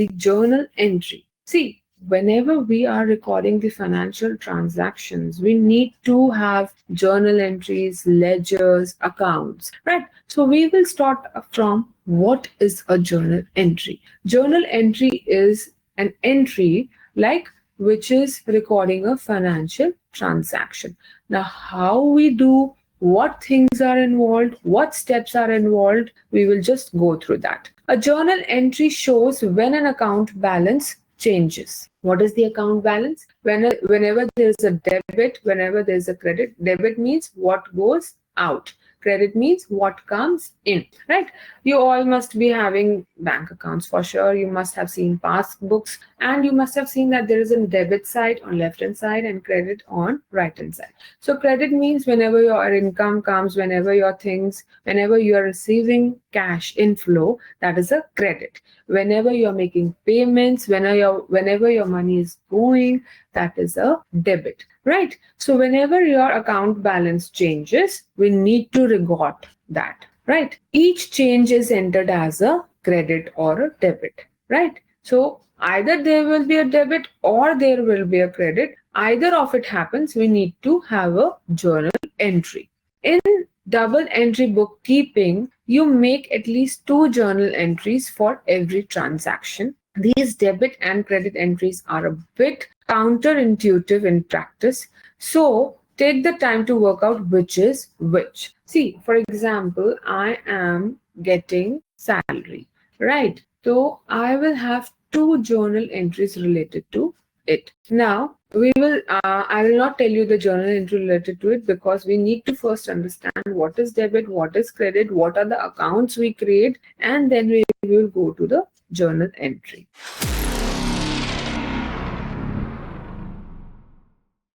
the journal entry. See, whenever we are recording the financial transactions, we need to have journal entries, ledgers, accounts, right? So we will start from what is a journal entry. Journal entry is an entry like which is recording a financial transaction. Now, how we do, what things are involved, what steps are involved, we will just go through that. A journal entry shows when an account balance changes. What is the account balance? Whenever there is a debit, whenever there is a credit. Debit means what goes out. Credit means what comes in, right? You all must be having bank accounts for sure. You must have seen passbooks, and you must have seen that there is a debit side on left hand side and credit on right hand side. So credit means whenever your income comes, whenever you are receiving cash inflow, that is a credit. Whenever you are making payments, whenever your money is going, that is a debit, right? So whenever your account balance changes, we need to record that, right? Each change is entered as a credit or a debit, right? So either there will be a debit or there will be a credit. Either of it happens, we need to have a journal entry. In double entry bookkeeping, you make at least 2 journal entries for every transaction. These debit and credit entries are a bit counterintuitive in practice. So take the time to work out which is which. See, for example, I am getting salary, right? So I will have 2 journal entries related to it. Now, I will not tell you the journal entry related to it because we need to first understand what is debit, what is credit, what are the accounts we create, and then we will go to the journal entry.